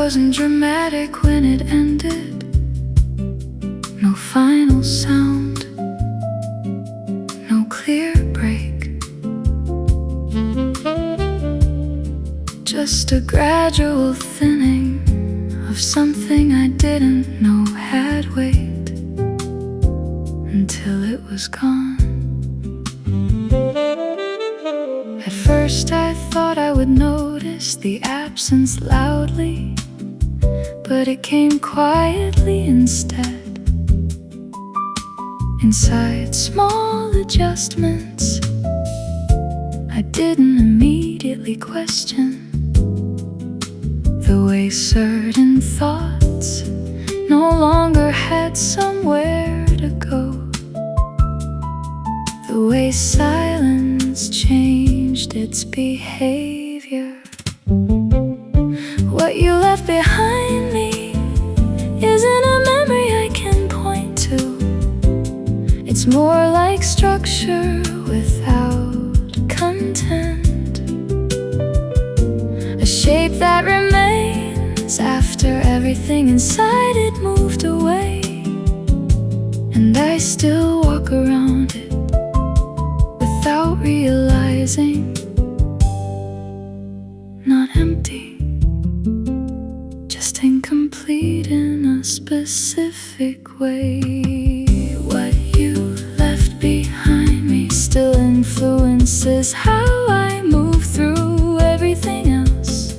wasn't dramatic when it ended. No final sound, no clear break. Just a gradual thinning of something I didn't know had weight, until it was gone. At first I thought I would notice the absence loudly, but it came quietly instead. Inside small adjustments I didn't immediately question. The way certain thoughts no longer had somewhere to go. The way silence changed its behavior. What you left behind me isn't a memory I can point to. It's more like structure without content, a shape that remains after everything inside it moved away. And I still walk around it without realizing. Not empty, just incomplete in a specific way. What you left behind me still influences how I move through everything else.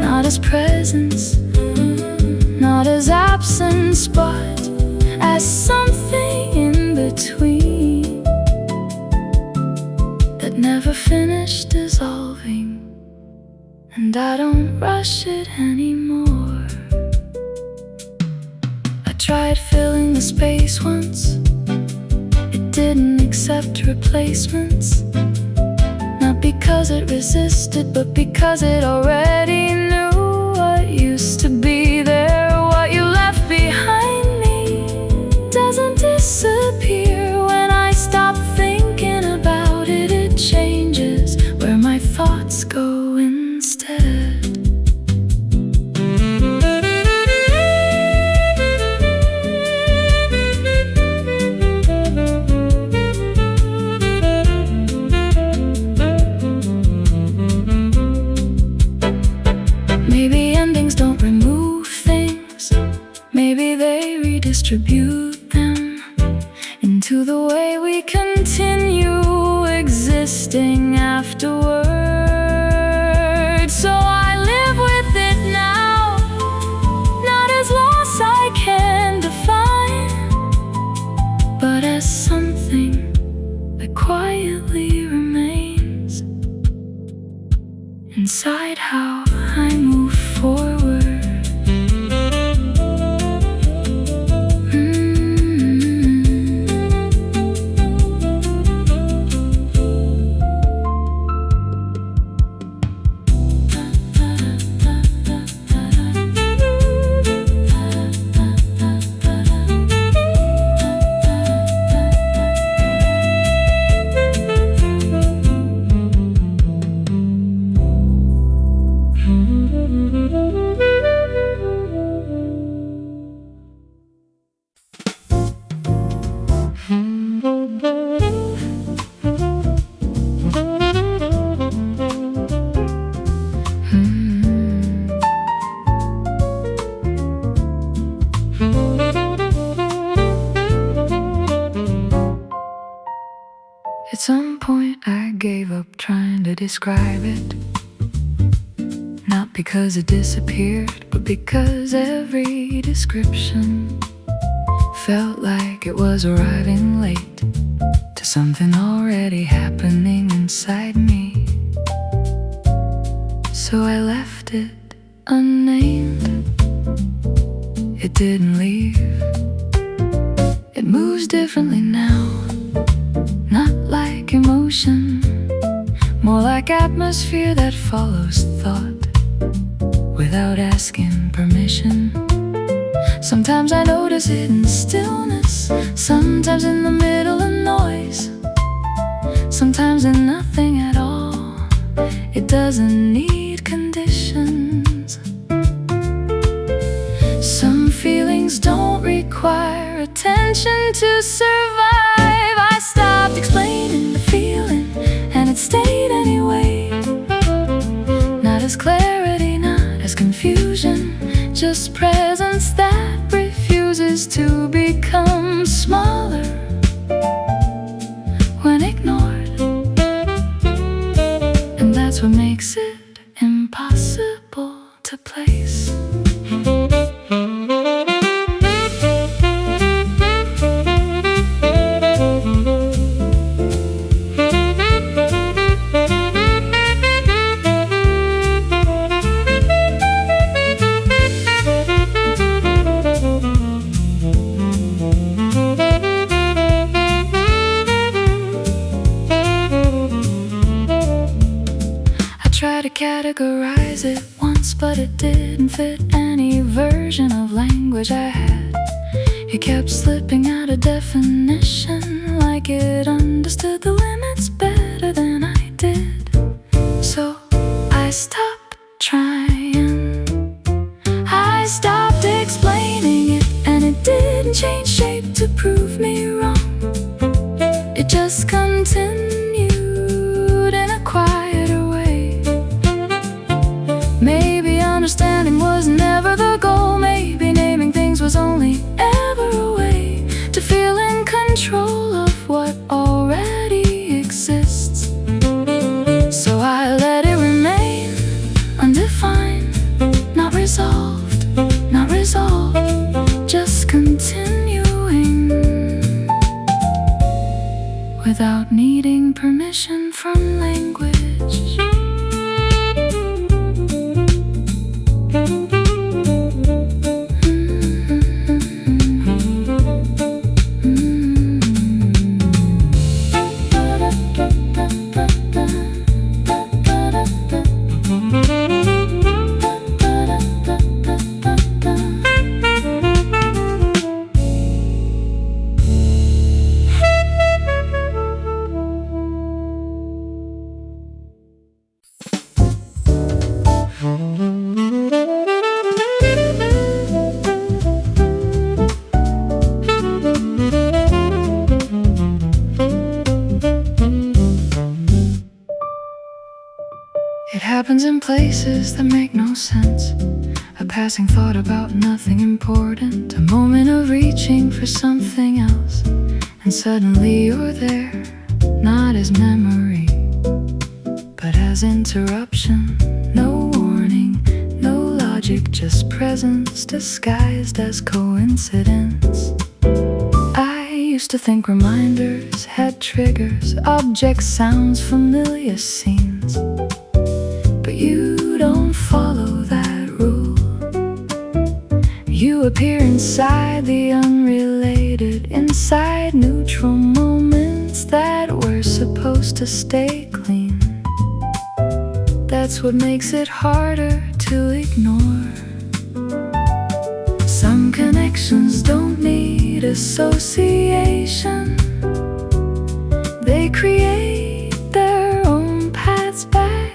Not as presence, not as absence, but as something in between that never finished dissolving. And I don't rush it anymore. I tried filling the space once. It didn't accept replacements. Not because it resisted, but because it already knew what used to be there. What you left behind me doesn't disappear. When I stop thinking about it, it changes where my thoughts go instead. Maybe endings don't remove things, maybe they redistribute them into the way we continue existing afterwards. So I live with it now, not as loss I can define, but as something that quietly remains inside how I move forward. At some point I gave up trying to describe it. Not because it disappeared, but because every description felt like it was arriving late to something already happening inside me. So I left it unnamed. It didn't leave. It moves differently now. Not like emotion, more like atmosphere that follows thought without asking permission. Sometimes I notice it in stillness, sometimes in the middle of noise, sometimes in nothing at all. It doesn't need conditions, convention to survive. I stopped explaining the feeling, and it stayed anyway. Not as clarity, not as confusion, just presence that refuses to become smaller when ignored. And that's what makes it impossible to place. Tried to categorize it once, but it didn't fit any version of language I had. It kept slipping out of definition, like it understood the limits better than I did. So I stopped trying, I stopped explaining it, and it didn't change shape to prove me wrong. It just continued in a quieter way. Maybe understanding was never the goal. Maybe naming things was only ever a way to feel in control of what already exists. So I let it remain undefined, not resolved, not resolved, just continuing without needing permission from language. It happens in places that make no sense. A passing thought about nothing important, a moment of reaching for something else, and suddenly you're there, not as memory, but as interruption. No warning, no logic, just presence disguised as coincidence. I used to think reminders had triggers, objects, sounds, familiar scenes. But you don't follow that rule. You appear inside the unrelated, inside neutral moments that were supposed to stay clean. That's what makes it harder to ignore. Some connections don't need association. They create their own paths back.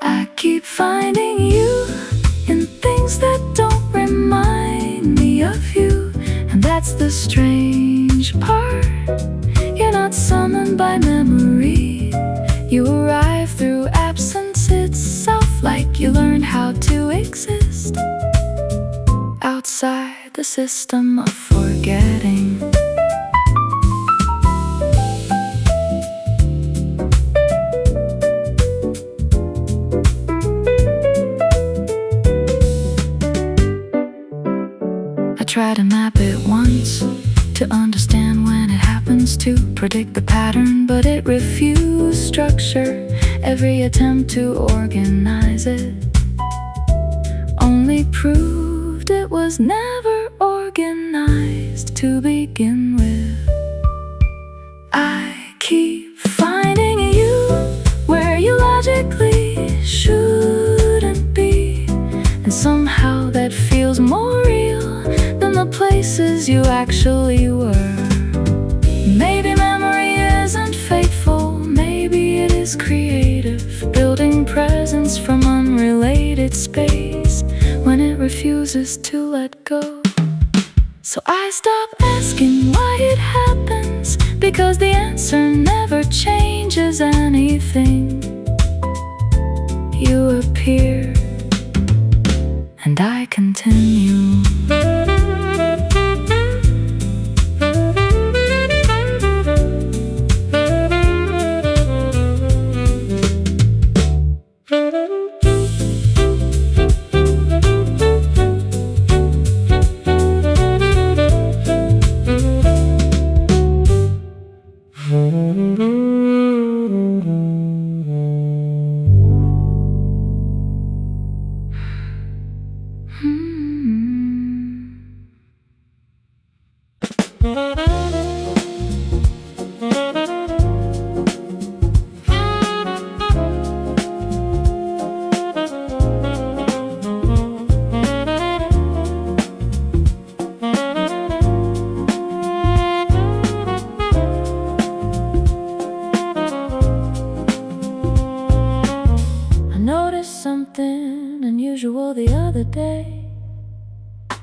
I keep finding you in things that don't remind me of you, and that's the strange part. You're not summoned by memory. You arrive through absence itself, like you learned how to exist outside the system of forgetting. I tried to map it once, to understand when it happens, to predict the pattern, but it refused structure. Every attempt to organize it only proved it was never organized to begin with. I keep finding you where you logically shouldn't be, and somehow that feels more real than the places you actually were. Maybe memory isn't faithful, maybe it is creative, building presence from unrelated space when it refuses to let go. So I stop asking why it happens, because the answer never changes anything. You appear, and I continue. Something unusual the other day,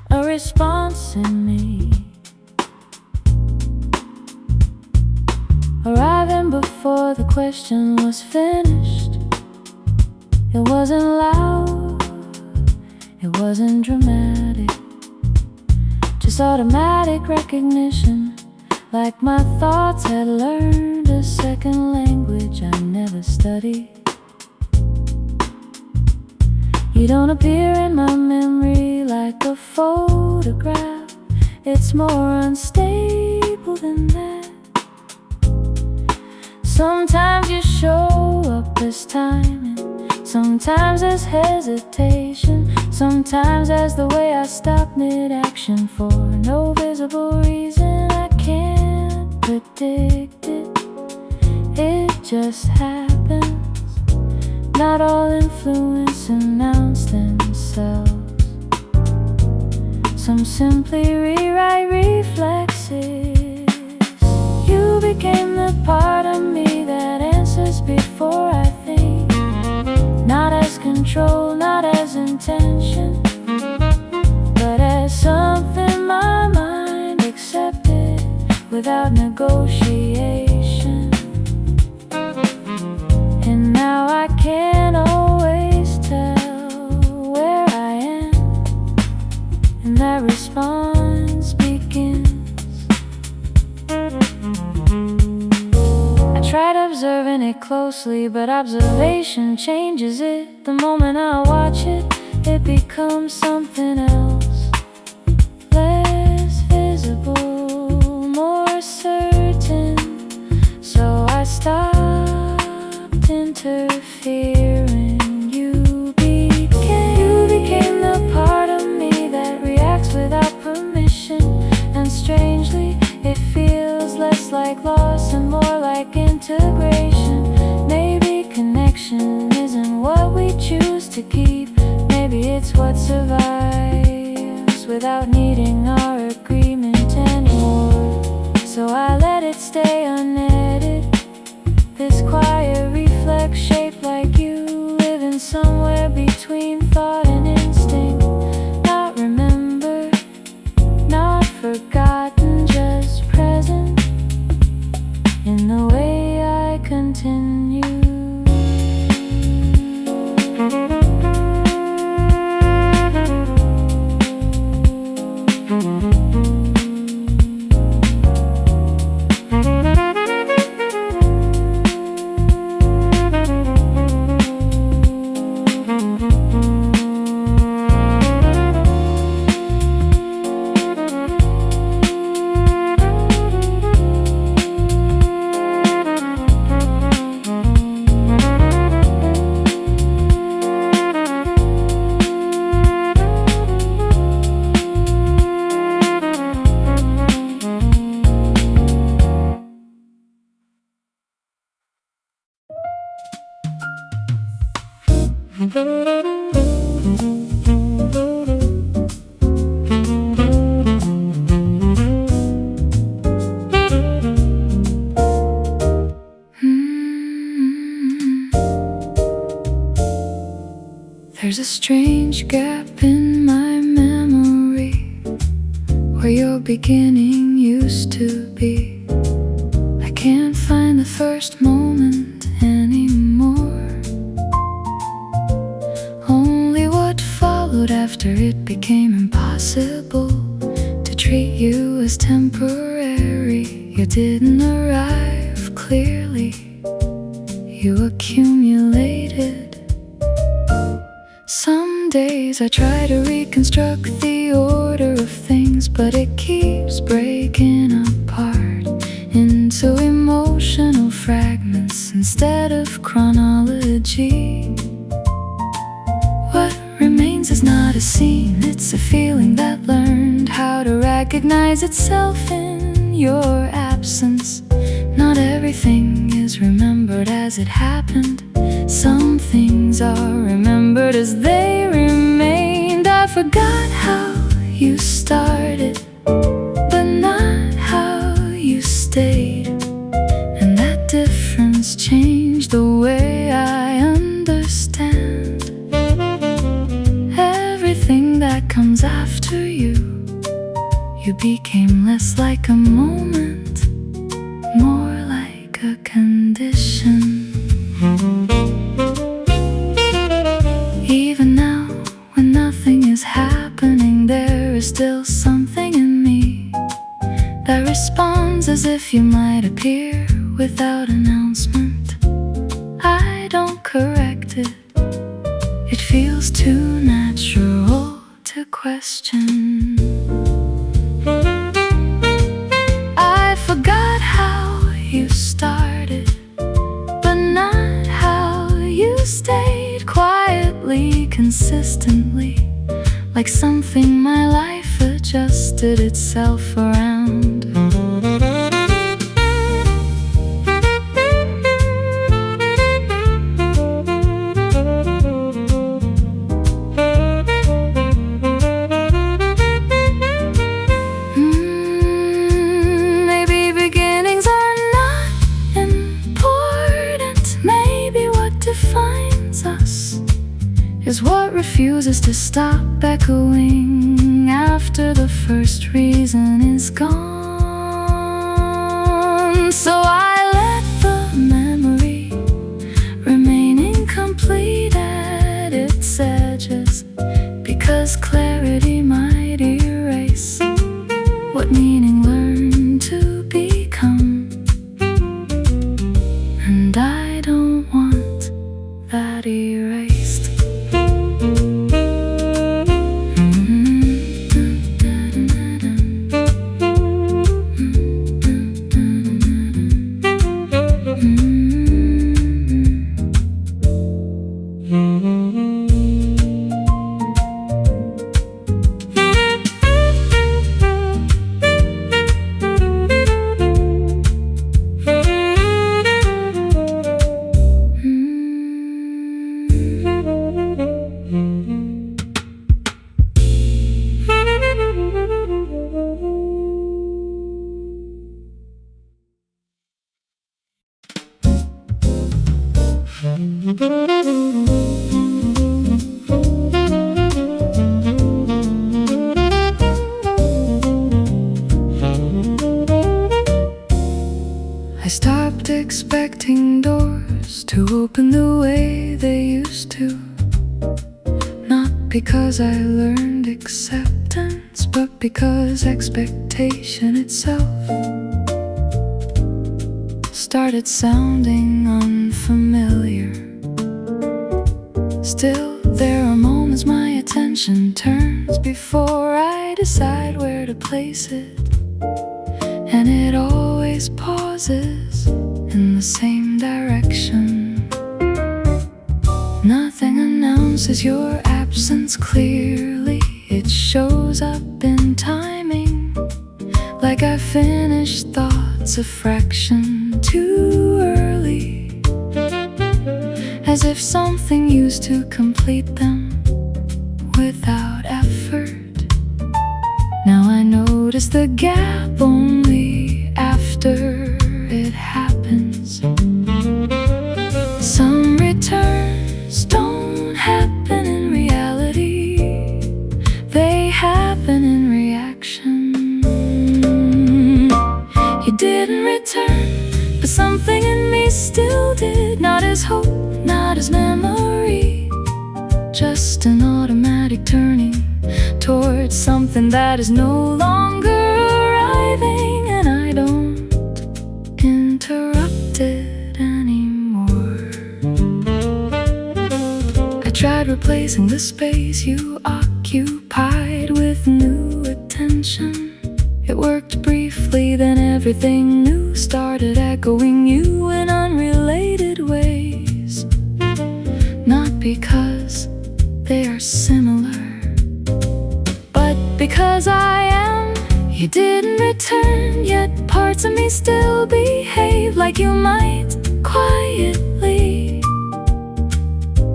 a response in me, arriving before the question was finished. It wasn't loud, it wasn't dramatic, just automatic recognition, like my thoughts had learned a second language I never studied. You don't appear in my memory like a photograph. It's more unstable than that. Sometimes you show up as timing, sometimes as hesitation, sometimes as the way I stop mid-action for no visible reason. I can't predict it, it just happens. Not all influence announce themselves. Some simply rewrite reflexes. You became the part of me that answers before I think, not as control, not as intention, but as something my mind accepted without negotiation. And now I can't always tell where I am, and that response begins. I tried observing it closely, but observation changes it. The moment I watch it, it becomes something else, less visible, more certain. So I stopped interfering. You became the part of me that reacts without permission, and strangely it feels less like loss and more like integration. Maybe connection isn't what we choose to keep, maybe it's what survives without needing our agreement anymore. So I let it stay unedited, this quiet reflex shaped like you, living somewhere between thought and instinct. Not remembered, not forgotten, just present in the way I continue. There's a strange gap in my memory where you'll beginning used to be. I can't find the first moment anymore. Only what followed after it became impossible to treat you as temporary. You didn't arrive clearly, you accumulated. Some days I try to reconstruct the order of things, but it keeps breaking apart into emotional fragments instead of chronology. What remains is not a scene, it's a feeling that learned how to recognize itself in your absence. Not everything is remembered as it happened. Some things are remembered as they remained. I forgot how you started, but not how you stayed. And that difference changed the way I understand everything that comes after you. You became less like a moment, more like a condition. Even now, when nothing is happening, there is still something in me that responds as if you might appear without announcement. I don't correct it, it feels too natural to question. I forgot how you started, but not how you stayed. Quietly, consistently, like something my life adjusted itself around. Maybe beginnings are not important. Maybe what defines us is what refuses to stop echoing after the first reason is gone. So I let the memory remain incomplete at its edges, because clarity might erase what meaning learned to become. And I don't want that erased. I stopped expecting doors to open the way they used to. Not because I learned acceptance, but because expectation itself started sounding unfamiliar. Still, there are moments my attention turns before I decide where to place it. And it always pauses in the same direction. Nothing announces your absence clearly. It shows up in timing, like I finished thoughts a fraction too early, as if something used to complete them without effort. Now I notice the gap only after it happens. Some returns don't happen in reality, they happen in reaction. didn't return, but something in me still did. Not as hope, not as memory, just an automatic turning towards something that is no longer arriving. And I don't interrupt it anymore. I tried replacing the space you occupied with new attention. It worked briefly, then everything new started echoing you in unrelated ways. Not because they are similar, but because I am. You didn't return, yet parts of me still behave like you might, quietly,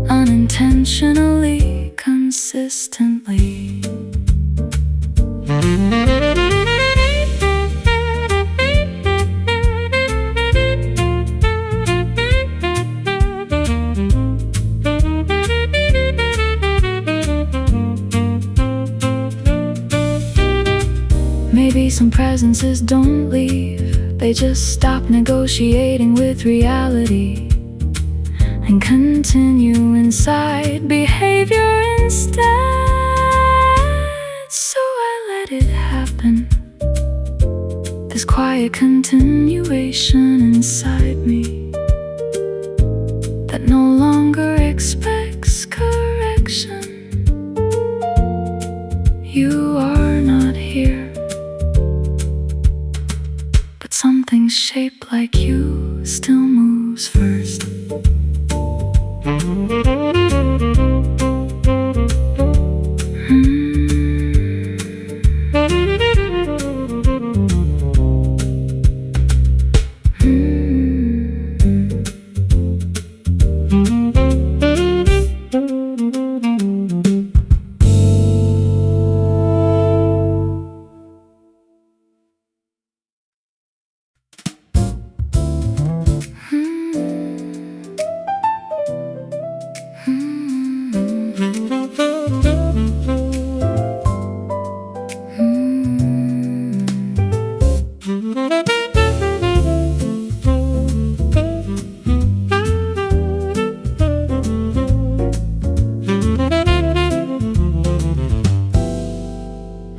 unintentionally, consistently. Maybe some presences don't leave, they just stop negotiating with reality and continue inside behavior instead. So I let it happen, this quiet continuation inside me that no longer expects correction. You are not here, but something shaped like you still moves first.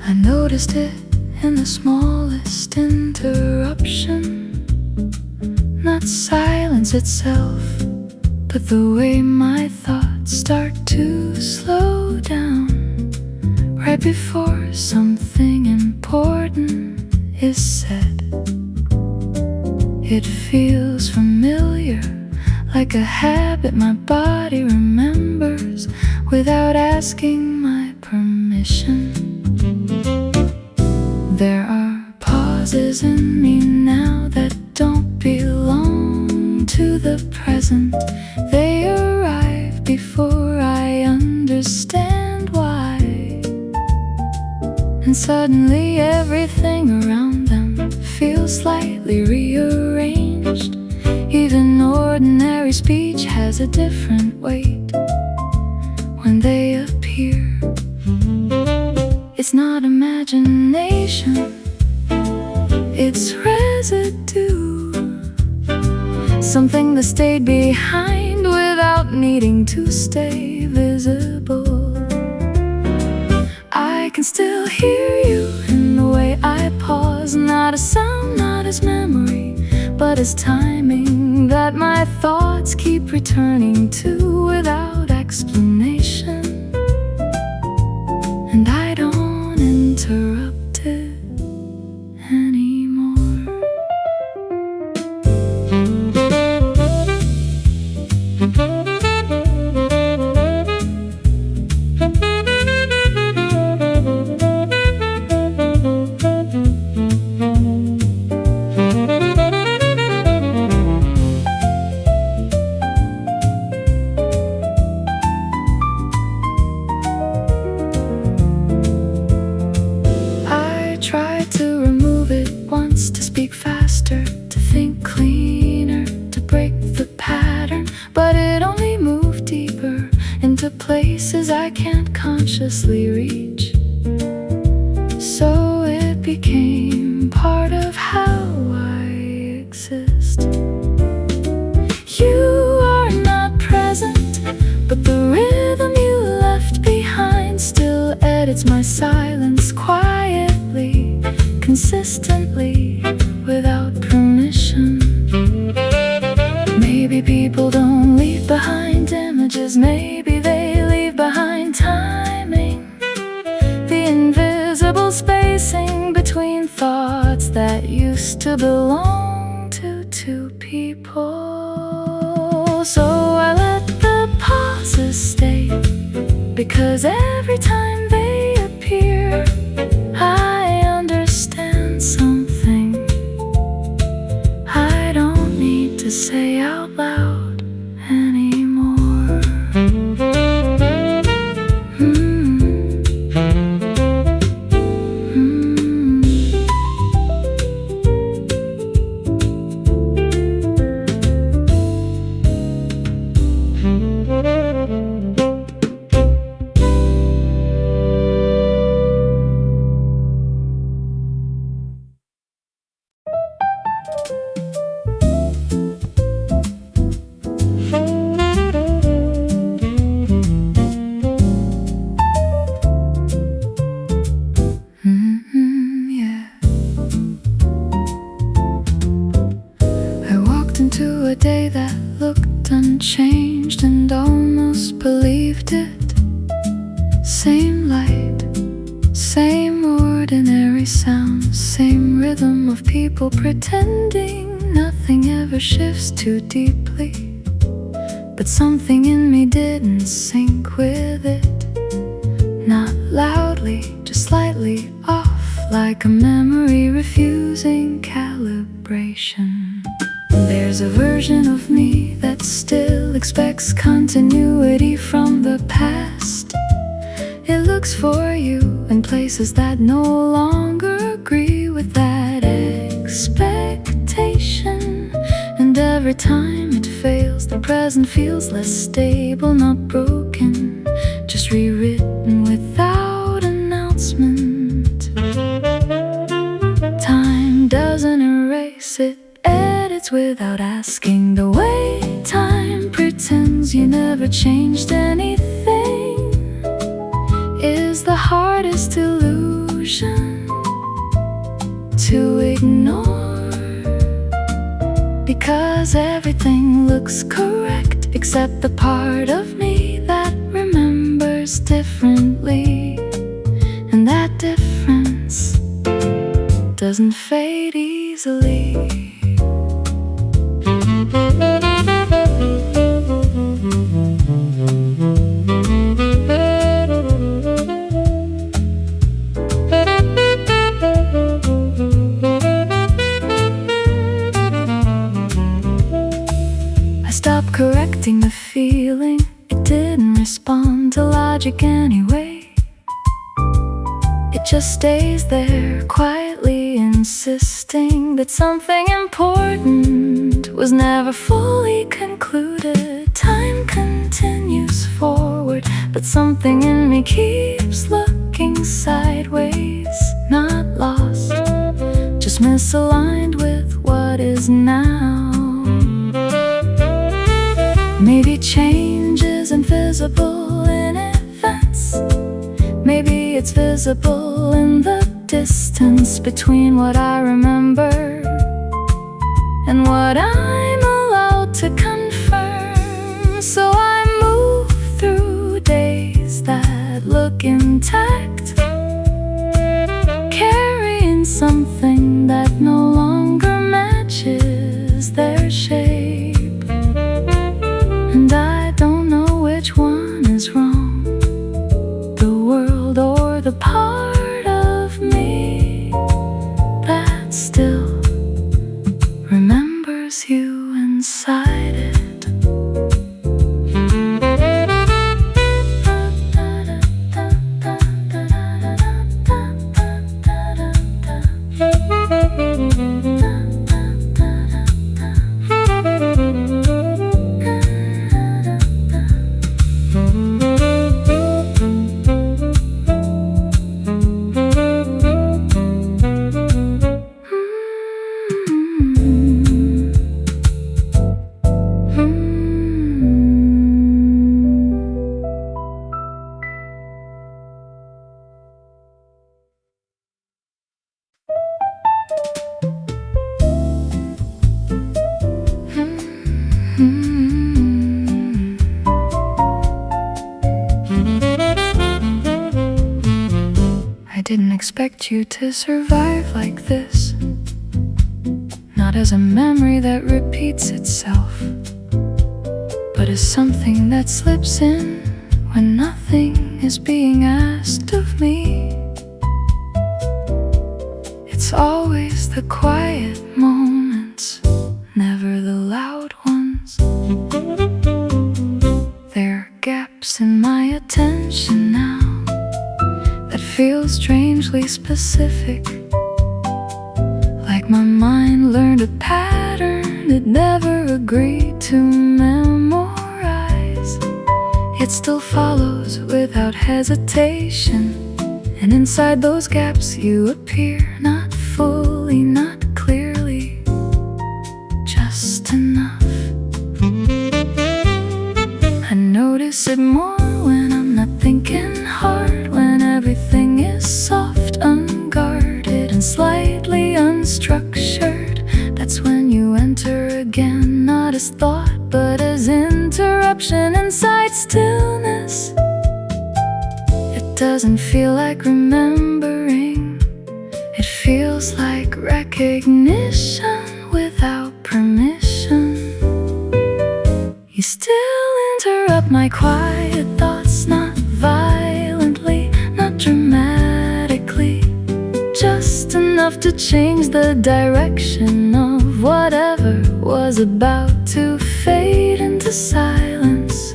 I noticed it in the smallest interruption, not silence itself, but the way my thoughts start to slow down right before something important is said. It feels familiar, like a habit my body remembers without asking my permission. There are pauses in me now that don't belong to the present. They arrive before I understand why, and suddenly everything around them feels slightly rearranged. Even ordinary speech has a different weight when they appear. It's not imagination, it's residue, something that stayed behind without needing to stay visible. I can still hear you in the way I pause, not as sound, not as memory, but as timing that my thoughts keep returning to without explanation. And I don't interrupt it anymore. To speak faster, to think cleaner, to break the pattern, but it only moved deeper into places I can't consciously reach. So it became part of how I but it's my silence quietly, consistently, without permission. Maybe people don't leave behind images, maybe they leave behind timing, the invisible spacing between thoughts that used to belong to two people. So I let the pauses stay, because every time they appear, I understand something I don't need to say out loud anymore. Into a day that looked unchanged and almost believed it. Same light, same ordinary sounds, same rhythm of people pretending nothing ever shifts too deeply. But something in me didn't sync with it. Not loudly, just slightly off, like a memory refusing calibration. There's a version of me that still expects continuity from the past. It looks for you in places that no longer agree with that expectation. And every time it fails, the present feels less stable, not broken, just rewritten without announcement. Time doesn't erase it, it's without asking. The way time pretends you never changed anything is the hardest illusion to ignore, because everything looks correct except the part of me that remembers differently. And that difference doesn't fade easily. I stopped correcting the feeling, it didn't respond to logic anyway. It just stays there, quietly insisting that something important was never fully concluded. Time continues forward, but something in me keeps looking sideways. Not lost, just misaligned with what is now. Maybe change is invisible in events. Maybe it's visible in the distance between what I remember and what I'm allowed to confirm. So I move through days that look intact, carrying something that no longer matches their shape. And I don't know which one is wrong, the world or the part of me that still remembers you inside it. expect you to survive like this, not as a memory that repeats itself, but as something that slips in when nothing is being asked of me. It's always the quiet moments, never the loud ones. There are gaps in my attention now that feel strangely specific, like my mind learned a pattern it never agreed to memorize. It still follows without hesitation, and inside those gaps you appear, not fully, not clearly, just enough. I notice it more when I'm not thinking hard, when everything is soft, unguarded, and slightly unstructured. That's when you enter again, not as thought, but as interruption inside stillness. It doesn't feel like remembering, it feels like recognition without permission. You still interrupt my quiet thoughts, not violently, not dramatically, just enough to change the direction of whatever was about to fade into silence.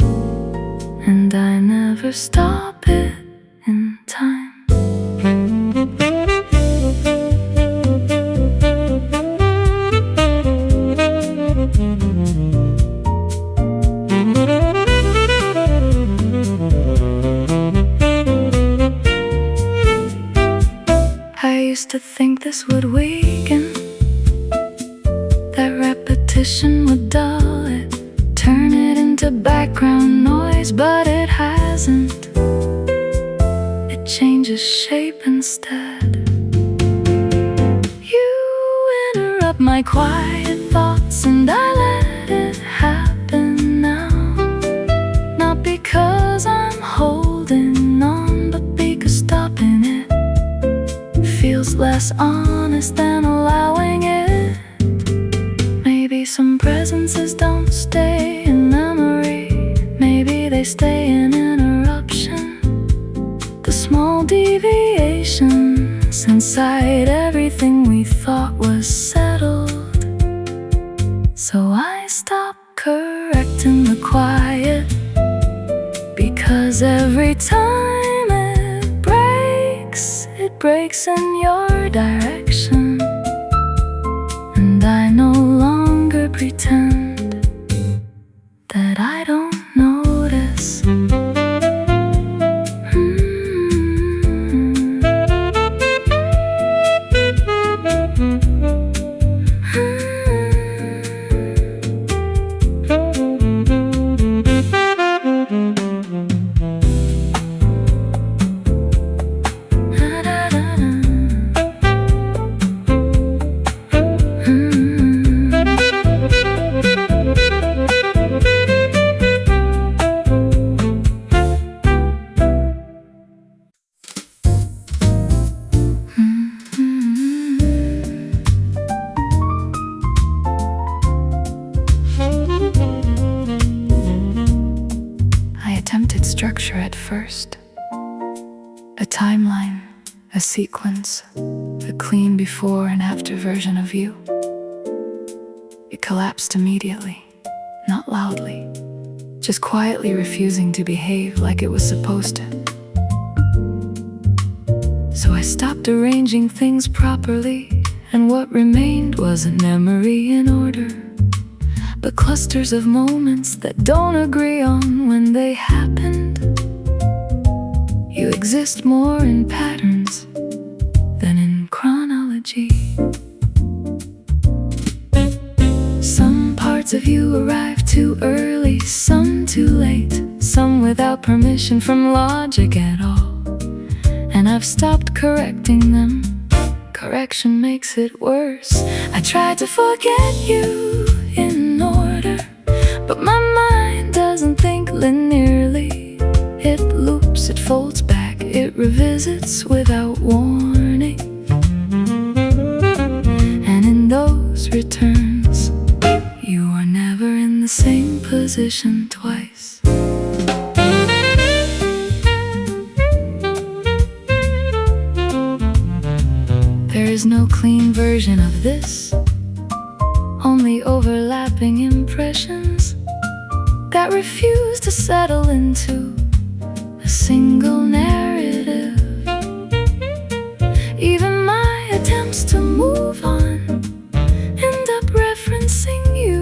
And I never stop it in time. I used to think this would weaken, that repetition would dull it, turn it into background noise, but it hasn't. It changes shape instead. You interrupt my quiet thoughts and I let it happen now, not because I'm holding on, but because stopping it feels less honest than allowing it. Maybe some presences don't stay in memory, maybe they stay in interruption, the small deviations inside everything we thought was settled. So I stopped correcting the quiet, because every time it breaks in your direction, and I no longer pretend that I don't notice. Structure at first, a timeline, a sequence, a clean before and after version of you. It collapsed immediately, not loudly, just quietly refusing to behave like it was supposed to. So I stopped arranging things properly, and what remained wasn't memory in order, but clusters of moments that don't agree on when they happened. You exist more in patterns than in chronology. Some parts of you arrive too early, some too late, some without permission from logic at all. And I've stopped correcting them. Correction makes it worse. I tried to forget you in order, but my mind doesn't think linearly. It loops, it folds back, it revisits without warning. same position twice. There is no clean version of this, only overlapping impressions that refuse to settle into a single narrative. Even my attempts to move on end up referencing you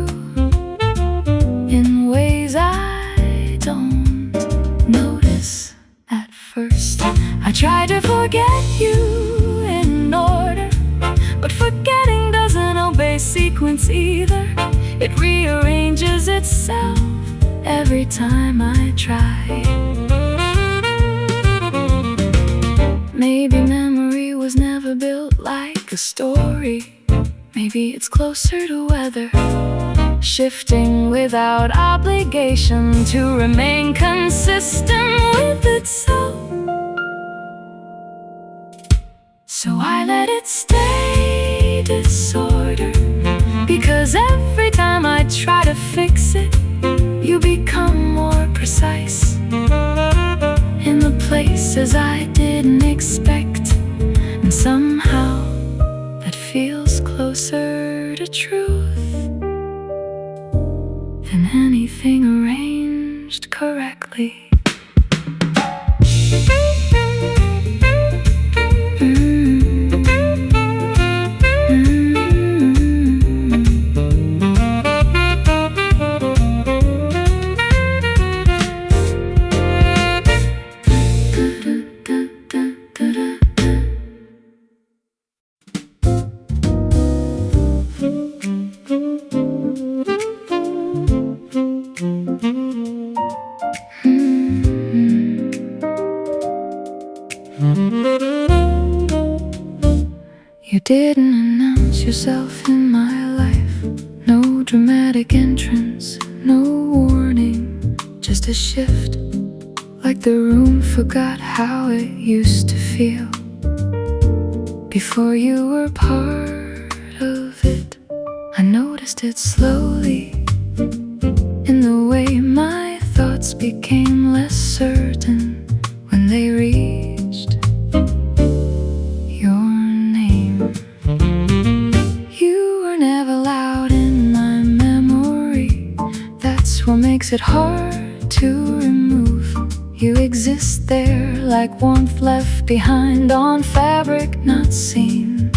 in ways I don't notice at first. I try to forget you in order, but forgetting doesn't obey sequence either. It rearranges itself every time I try. Maybe memory was never built like a story. Maybe it's closer to weather, shifting without obligation to remain consistent with itself. So I let it stay disorder, because every time I try to fix it, you become more precise in the places I didn't expect. And somehow that feels closer to truth than anything arranged correctly. You didn't announce yourself in my life. No dramatic entrance, no warning, just a shift, like the room forgot how it used to feel before you were part of it. I noticed it slowly in the way my thoughts became less certain when they reached your name. You were never loud in my memory. That's what makes it hard to remove. You exist there like warmth left behind on fabric not seen,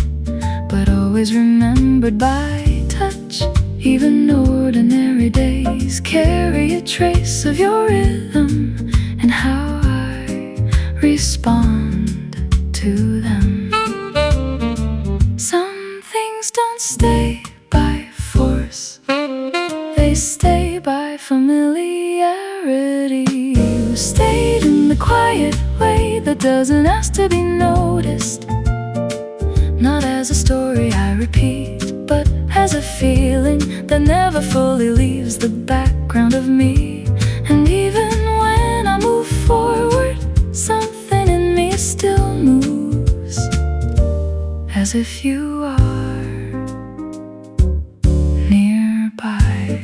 but always remembered by touch. Even ordinary days carry a trace of your rhythm and how I respond to them. Some things don't stay by force, they stay by familiarity. You stayed in the quiet way that doesn't ask to be noticed, not as a story I repeat, but as a feeling that never fully leaves the background of me. And even when I move forward, something in me still moves, as if you are nearby.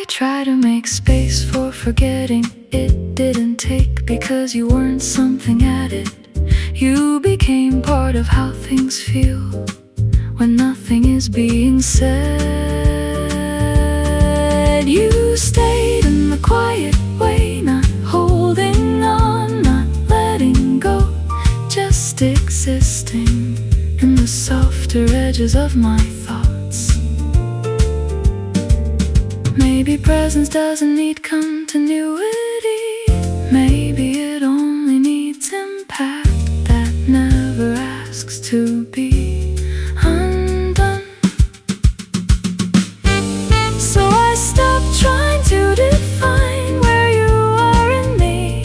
Try to make space for forgetting. It didn't take, because you weren't something added. You became part of how things feel when nothing is being said. You stayed in the quiet way, not holding on, not letting go, just existing in the softer edges of my thoughts. Maybe presence doesn't need continuity. Maybe it only needs impact that never asks to be undone. So I stopped trying to define where you are in me,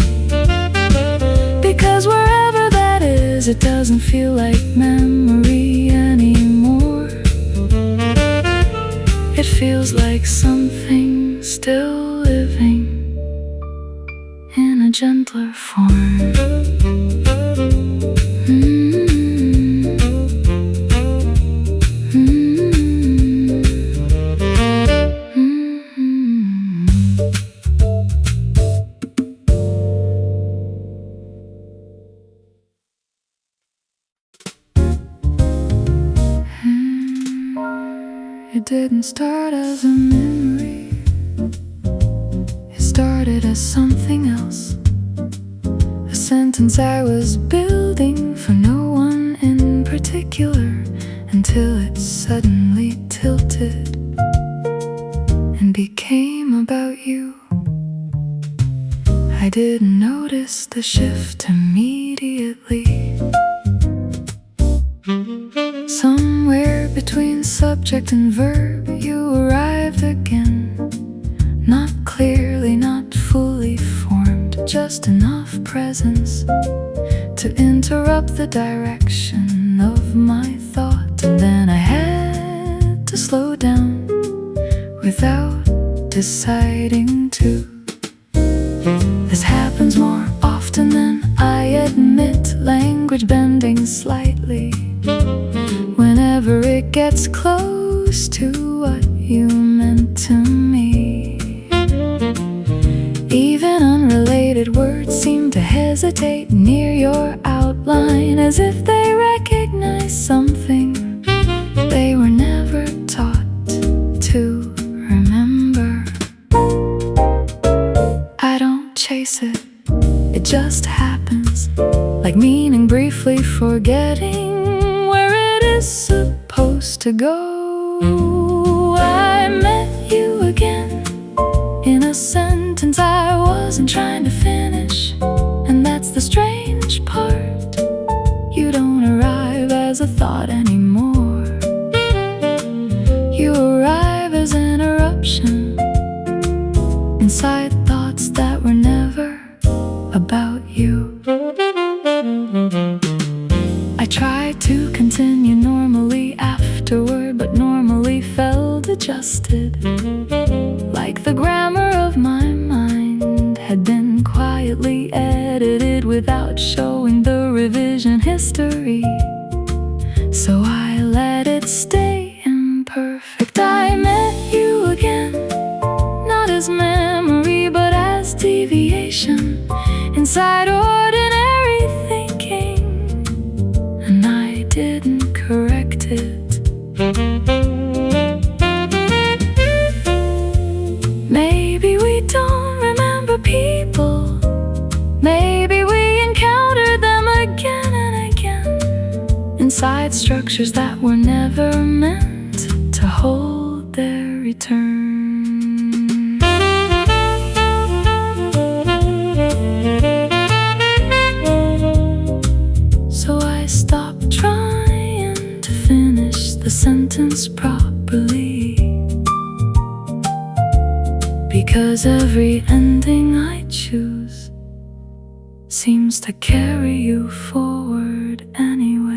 because wherever that is, it doesn't feel like memory anymore. It feels like something still living in a gentler form. It didn't start as a memory. It started as something else. A sentence I was building for no one in particular, until it suddenly tilted and became about you. I didn't notice the shift immediately. Somewhere between subject and verb, you arrived again. Not clearly, not fully formed, just enough presence to interrupt the direction of my thought. And then I had to slow down without deciding to. This happens more often than I admit, language bending slightly whenever it gets close to what you meant to me. Even unrelated words seem to hesitate near your outline, as if they recognize something they were never taught to remember. I don't chase it, it just happens, like meaning briefly forgetting where it is supposed to go. I met you again in a sentence I wasn't trying to finish, and that's the strange part. You don't arrive as a thought anymore. You arrive as an eruption inside thoughts that were never about you. I tried to continue normally afterward, but normally felt adjusted, like the grammar of my mind had been quietly edited without showing the revision history. So I let it stay imperfect. I met you again, not as memory but as deviation inside ordinary thinking, and I didn't correct it. Maybe we don't remember people. Maybe we encountered them again and again inside structures that were never meant to hold their return. So I stopped trying to finish the sentence properly, because every ending I choose seems to carry you forward anyway.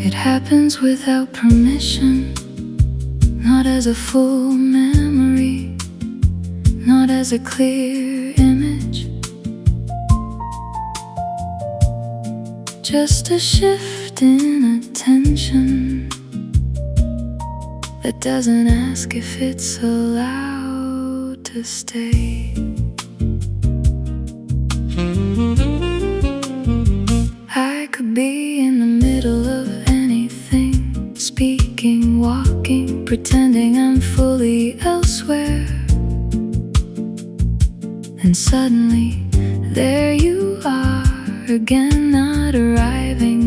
It happens without permission, not as a full memory, not as a clear image, just a shift in attention that doesn't ask if it's allowed to stay. I could be in the middle of anything, speaking, walking, pretending I'm fully elsewhere, and suddenly there you are again, not arriving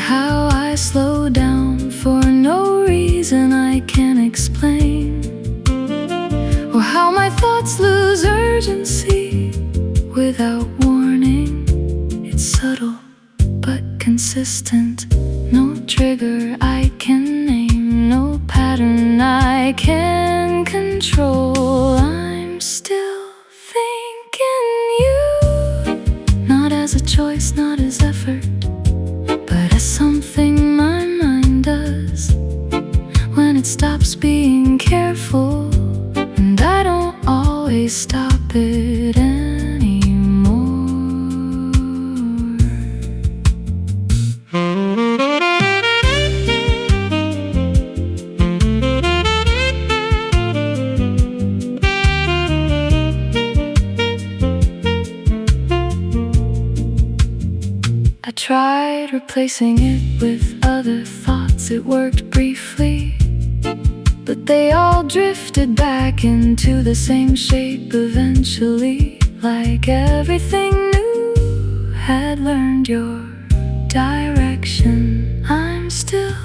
how I slow down for no reason I can't explain, or how my thoughts lose urgency without warning. It's subtle but consistent, no trigger I can name, no pattern I can control. I'm still thinking you, not as a choice, not as effort, but as something my mind does when it stops being careful, and I don't always stop it anymore. I tried replacing it with other thoughts. It worked briefly, but they all drifted back into the same shape eventually, like everything new had learned your direction. I'm still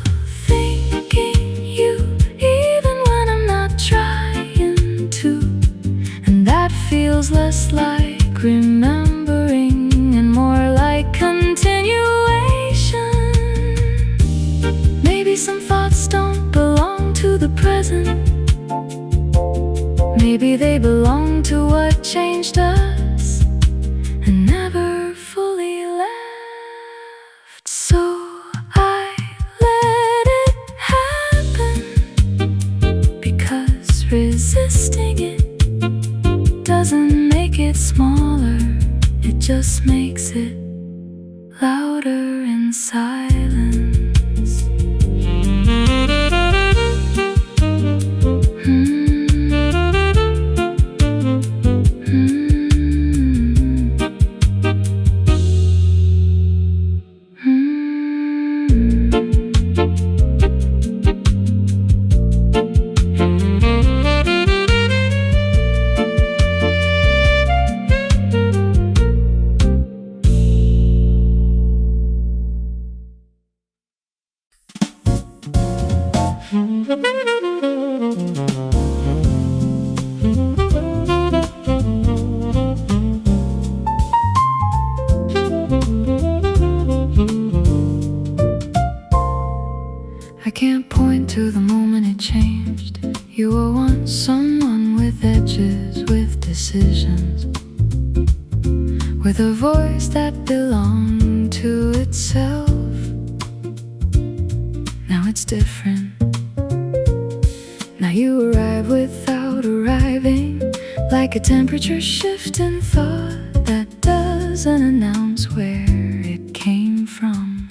thinking you, even when I'm not trying to, and that feels less like remembering and more like continuation. Maybe some thoughts don't belong to the present. Maybe they belong to what changed us and never fully left. So I let it happen, because resisting it doesn't make it smaller, it just makes it louder in silence. I can't point to the moment it changed. You were once someone with edges, with decisions, with a voice that belonged to itself. Now it's different. Now you arrive without arriving, like a temperature shift in thought that doesn't announce where it came from.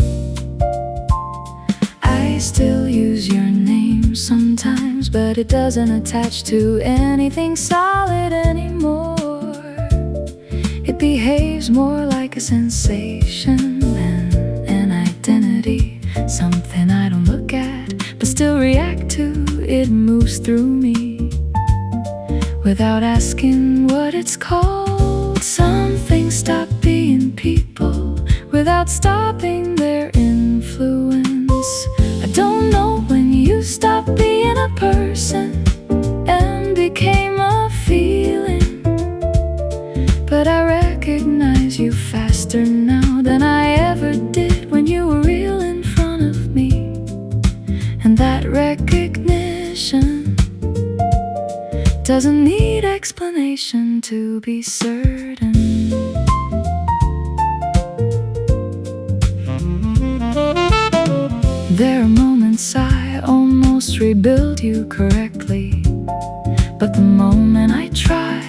I still use your name sometimes, but it doesn't attach to anything solid anymore. It behaves more like a sensation than an identity, something I don't look at but still react to. It moves through me without asking what it's called. Some things stop being people without stopping their influence. I don't know when you stopped being a person and became a feeling, but I recognize you faster now than I ever did when you were real in front of me. And that recognition doesn't need explanation to be certain. There are moments I almost rebuild you correctly, but the moment I try,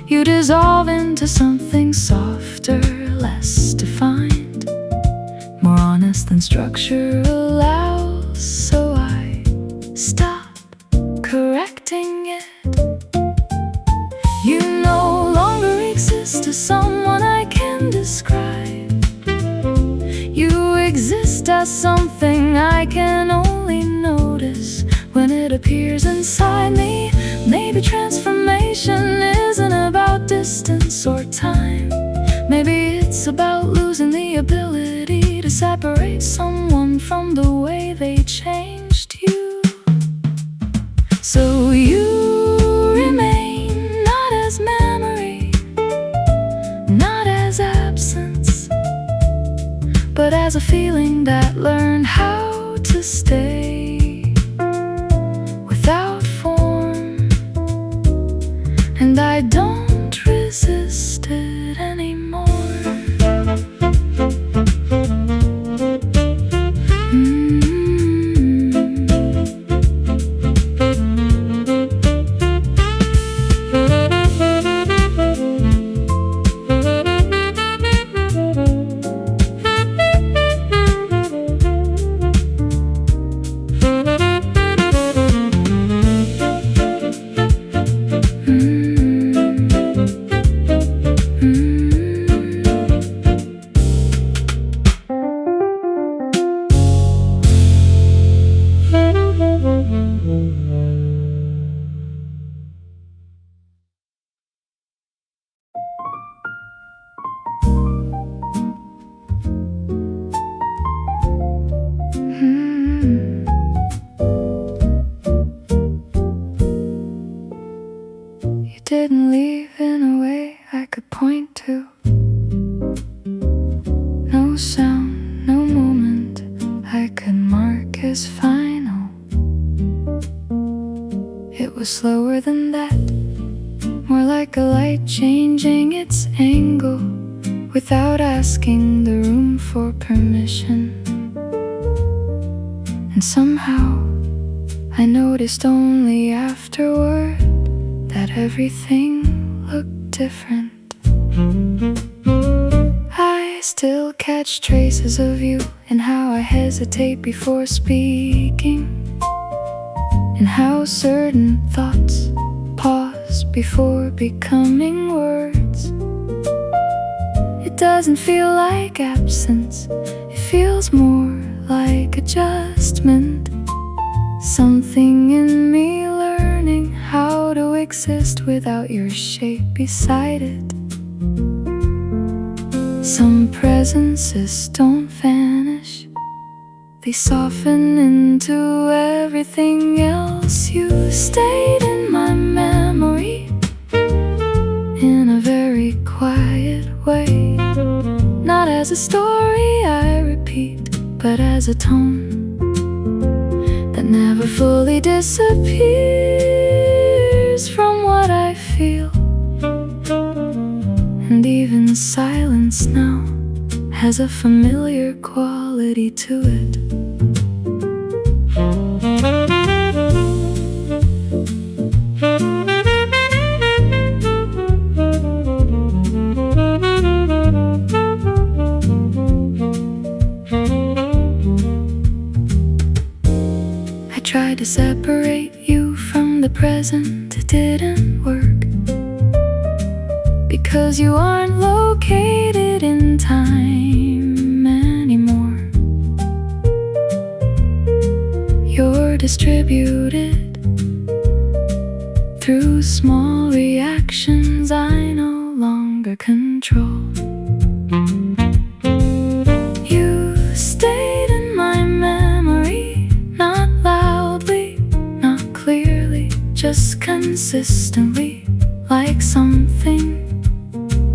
you dissolve into something softer, less defined, more honest than structure allows. So I stop correcting it. You no longer exist as someone I can describe. You exist as something I can only notice when it appears inside me. Maybe transformation isn't about distance or time. Maybe it's about losing the ability to separate someone from the way they changed you. So you remain not as memory, not as absence, but as a feeling that learned how to stay without form. And I don't resist it anymore. You didn't leave in a way I could point to. No sound, no moment I could mark as final. It was slower than that, more like a light changing its angle without asking the room for permission. And somehow I noticed only afterward that everything looked different. I still catch traces of you in how I hesitate before speaking, and how certain thoughts pause before becoming words. It doesn't feel like absence, it feels more like adjustment. Something in me learning how to exist without your shape beside it. Some presences don't vanish, they soften into everything else. You stayed in my memory in a very quiet way, not as a story I repeat, but as a tone that never fully disappears from what I feel. And even silence now has a familiar quality to it. I tried to separate you from the present, it didn't work. Because you aren't located in time anymore. You're distributed through small reactions I no longer control. You stayed in my memory, not loudly, not clearly, just consistently, like something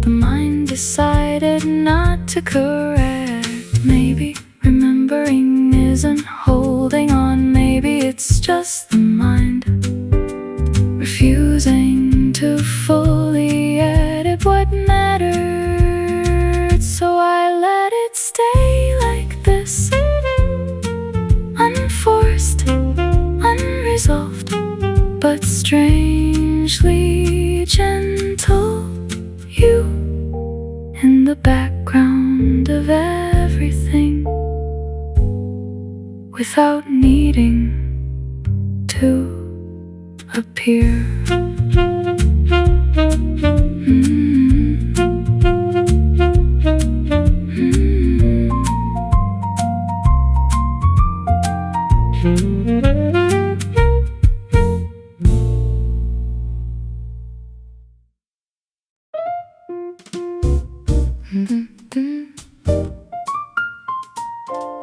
the mind decided not to correct. Maybe remembering isn't holding on, maybe it's just the mind refusing to fully edit what mattered. So I let it stay like this, unforced, unresolved, but strangely gentle. You in the background of everything, without needing to appear.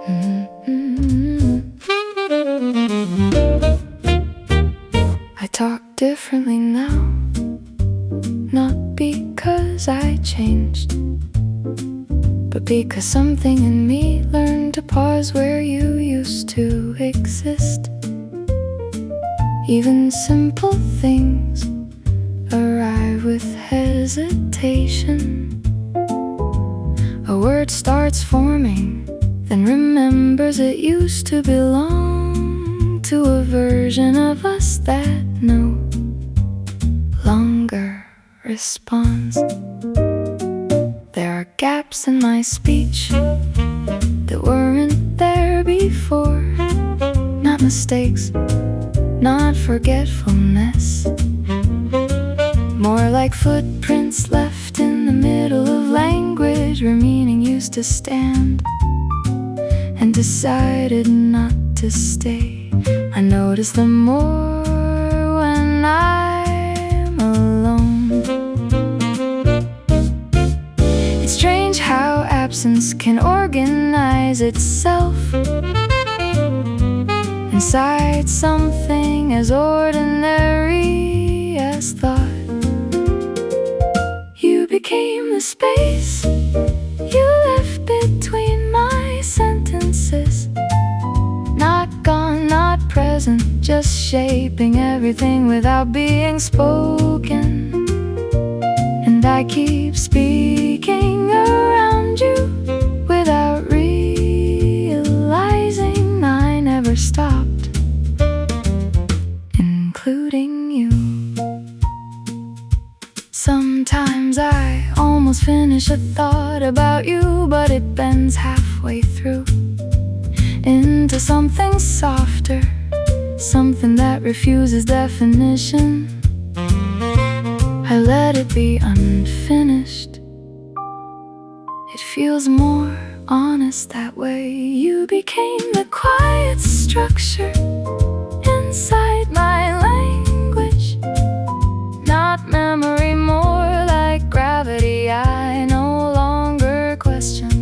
I talk differently now, not because I changed, but because something in me learned to pause where you used to exist. Even simple things arrive with hesitation. A word starts forming, then remembers it used to belong to a version of us that no longer responds. There are gaps in my speech that weren't there before. Not mistakes, not forgetfulness, more like footprints left in the middle of language where meaning used to stand and decided not to stay. I notice them more when I'm alone. It's strange how absence can organize itself inside something as ordinary as thought. You became the space you left between my sentences. Not gone, not present, just shaping everything without being spoken. And I keep speaking around you without realizing I never stopped, including you. Sometimes I almost finish a thought about you, but it bends halfway through into something softer, something that refuses definition. I let it be unfinished. It feels more honest that way. You became the quiet structure inside my language, not memory, more like gravity I no longer question.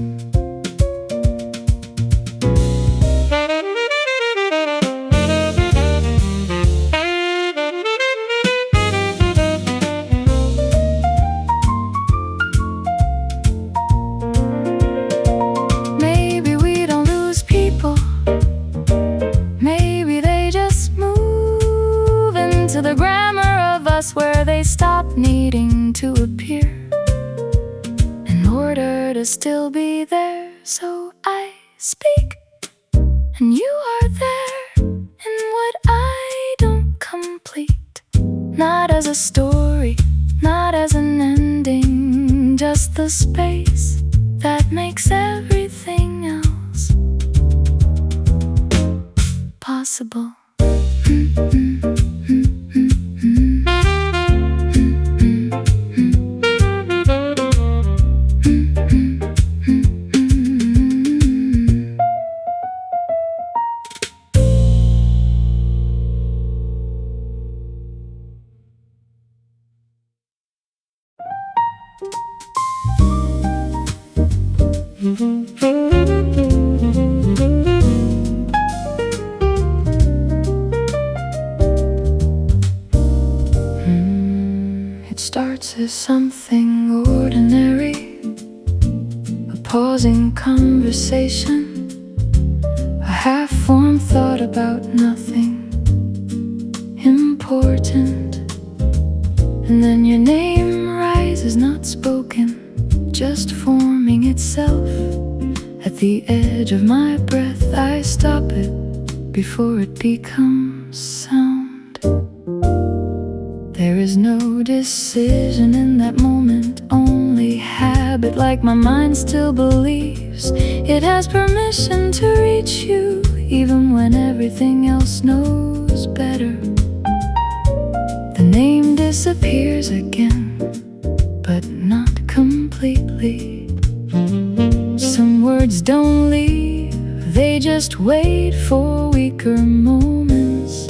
Maybe we don't lose people, maybe they just move into the grammar of us where they stop needing to appear in order to still be there. So I speak, and you are there in what I don't complete. Not as a story, not as an ending, just the space that makes everything else possible. It starts as something ordinary, a pausing conversation, a half-formed thought about nothing important. And then your name rises, not spoken, just forming itself. At the edge of my breath, I stop it before it becomes sound. There is no decision in that moment, only habit, like my mind still believes it has permission to reach you, even when everything else knows better. The name disappears again, but not completely. Some words don't leave, they just wait for weaker moments.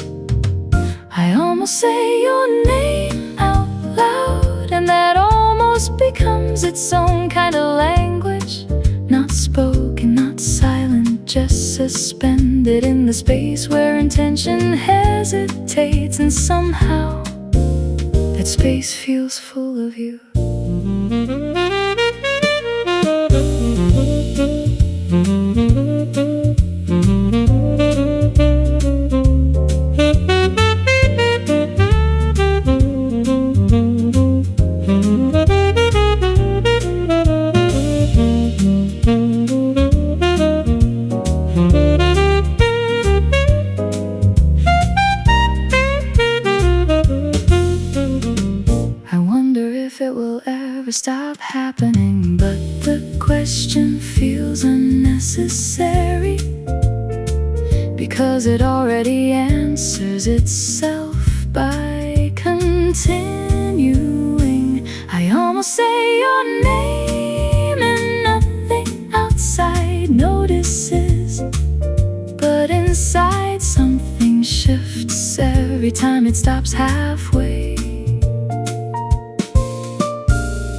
I almost say your name out loud, and that almost becomes its own kind of language. Not spoken, not silent, just suspended in the space where intention hesitates, and somehow that space feels full of you. Stop happening, but the question feels unnecessary, because it already answers itself by continuing. I almost say your name and nothing outside notices, but inside something shifts every time it stops halfway.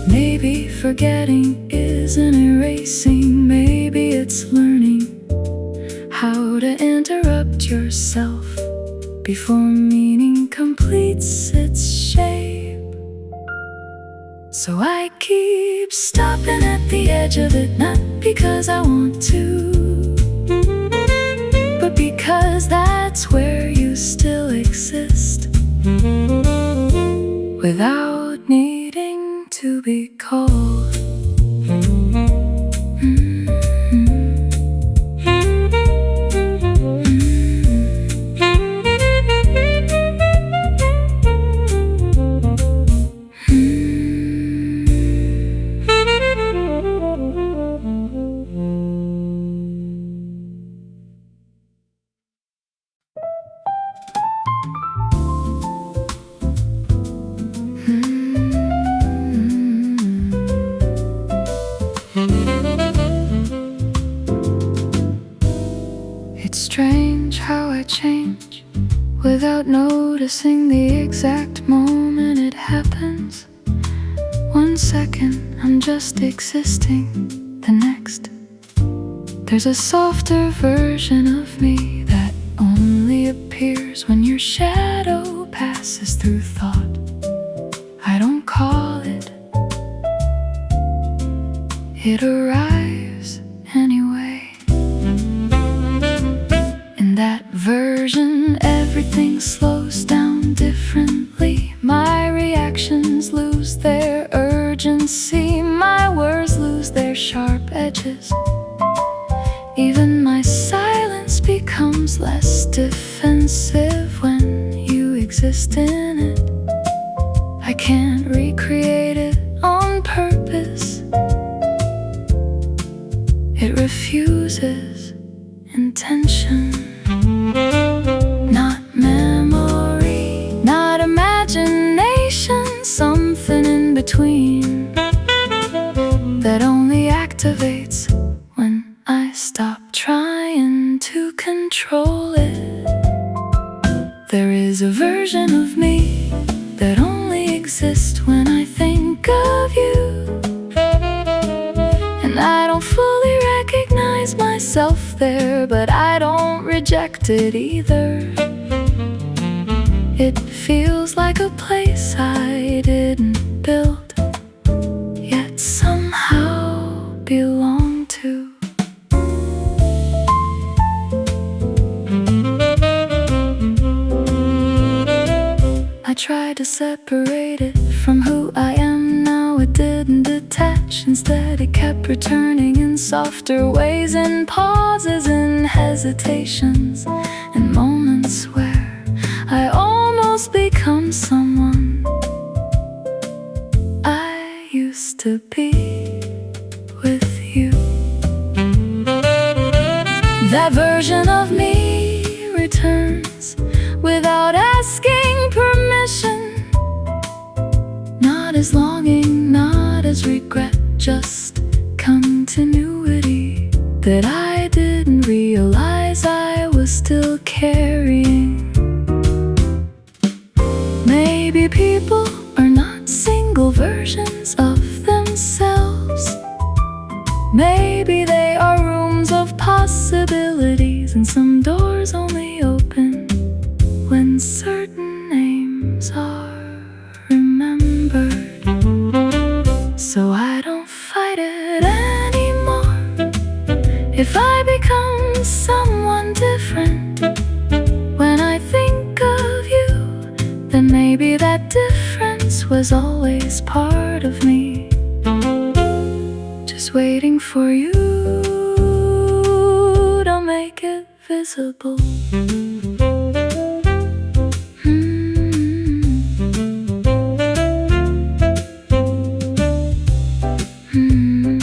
Maybe forgetting isn't erasing, maybe it's learning how to interrupt yourself before meaning completes its shape. So I keep stopping at the edge of it, not because I want to, but because that's where you still exist, without needing to be called. It's strange how I change without noticing the exact moment it happens. 1 second I'm just existing, the next there's a softer version of me that only appears when your shadow passes through thought. I don't call it, it arrives anyway. In that version, everything slows down differently. My reactions lose their urgency, my words lose their sharp edges. Even my silence becomes less defensive when you exist in it. I can't recreate it on purpose. It refuses intention. Not memory, not imagination, something in between that only activates when I stop trying to control it. There is a version of me that only exists when I think of you, and I don't fully recognize myself there, but I don't reject it either. It feels like a place I didn't build, yet somehow belong to. I tried to separate it from who I am now, it didn't detach. Instead it kept returning in softer ways, in pauses, in hesitations, in moments where I almost become someone I used to be with you. That version of me returns without asking permission. Not as longing, not as regret, just continuity that I didn't realize I was still carrying. Maybe people are not single versions of themselves. Maybe they are rooms of possibility. possibilities, and some doors only open when certain names are remembered. So I don't fight it anymore. If I become someone different when I think of you, then maybe that difference was always part of me, just waiting for you to make it visible. Mm-hmm.